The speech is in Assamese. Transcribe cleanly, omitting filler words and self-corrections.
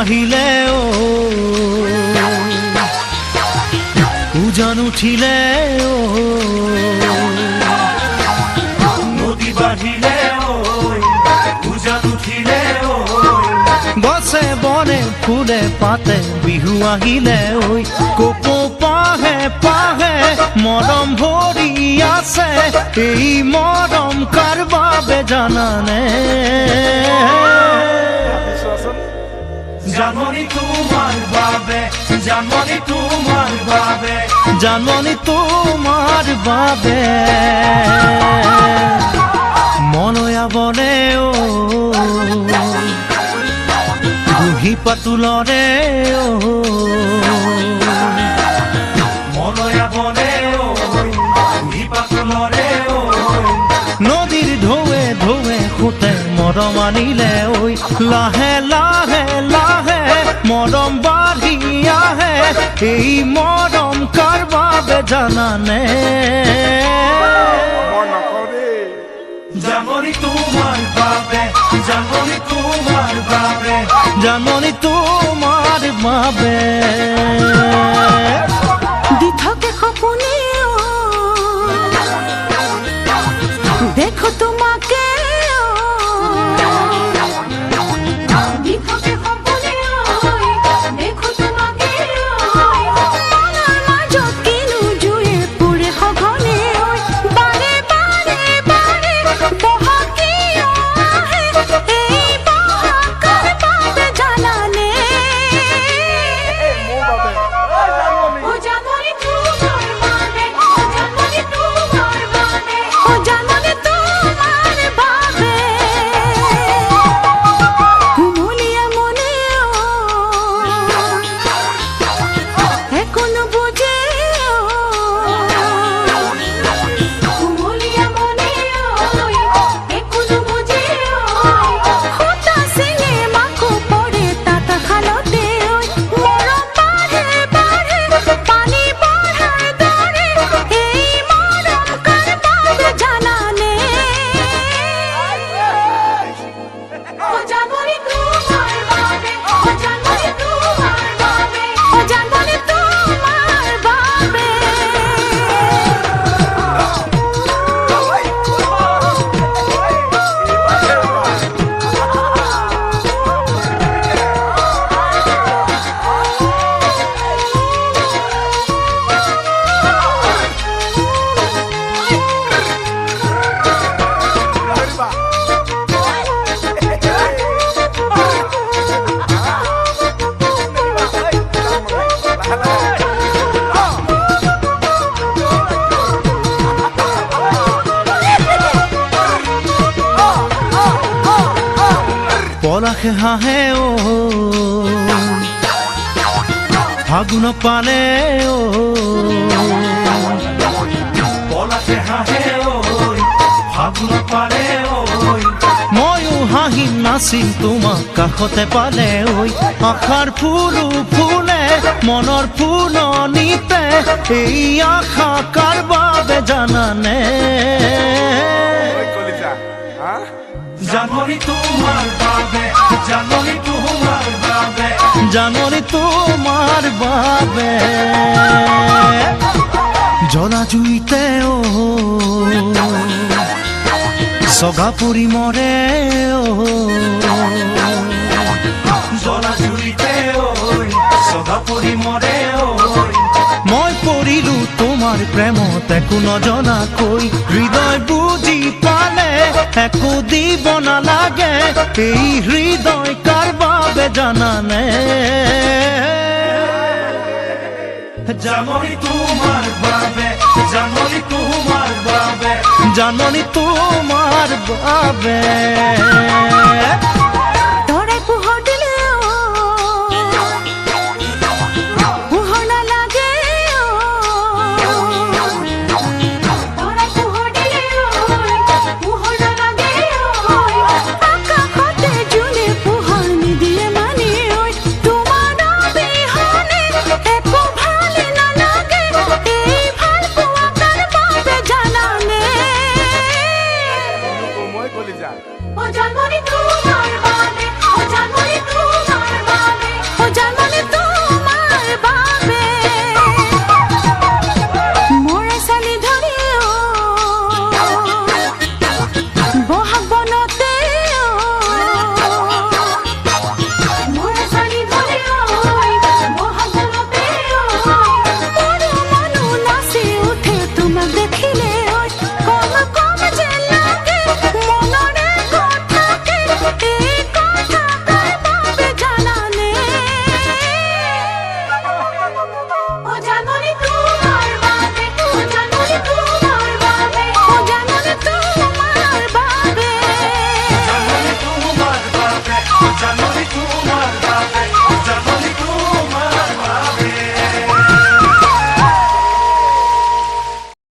আহিলে উজান উঠিলে নদী বাঢ়িলে উজান উঠিলে গছে বনে ফুলে পাতে বিহু আহিলে কোপো পাহে পাহে মৰম ভৰি আছে এই মৰম কাৰ বাবে জানানে জানমণি তোমাৰ বাবে জানমণি তোমাৰ বাবে জানমণি তোমাৰ বাবে মনয়া বনে বুঢ়ী পাতুলৰে মনয়া বনে বুঢ়ী পাতুলৰে নদীৰ ঢৌৱে ঢৌৱে সোঁতে মৰম আনিলে লাহে লাহে লাহে মৰম বাঢ়ি আহে এই মৰম কাৰ বাবে জানানে জানমণি তোমাৰ বাবে জানমণি তোমাৰ বাবে জানমণি তোমাৰ বাবে দি থাকে সপোনে দেখো তোমাকে দি থাকে সপোনে দেখো তোমাকে মনৰ মাজত কিনো জুয়ে পুৰে সঘনে বাৰে বাৰে বাৰে বহকি আহে এই বহকাৰ বাবে জানানে ও জানমণি তোমাৰ বাবে ও জানমণি তোমাৰ বাবে ও জানমণি তোমাৰ বাবে হুমুলিয়া মনে এখনো বুঝে হুমুলিয়া মনে এখনো বুঝে খুঁটা সিঙে মাকো পড়ে তাতা খালতে মরম বাড়ে বাড়ে পানি বাড়ায় দরে এই মরম কার বাবে জানানে ও জানমণি তোমার বাবে ও জানমণি তোমার বাবে ও জানমণি তোমার বাবে পলাশে হাঁহে ফাগুন পালে পলাশে হাঁহে ফাগুন পালে ময়ো হাঁহি নাচিম তোমাক কাষতে পালে আশাৰ ফুলো ফুলে মনৰ ফুলনিতে এই আশা কাৰ বাবে জানানে জানমণি তোমাৰ বাবে জানমণি তোমাৰ বাবে জানমণি তোমাৰ বাবে জ্বলা জুইতে চগা পৰি মৰে জ্বলা জুইতে চগা পৰি মৰে মই পৰিলো তোমাৰ প্ৰেমত একো নজনাকৈ হৃদয় বুজি পালে একো দিব নালাগে এই হৃদয় কাৰ বাবে জানানে জানমণি তোমাৰ বাবে জানমণি তোমাৰ বাবে জানমণি তোমাৰ বাবে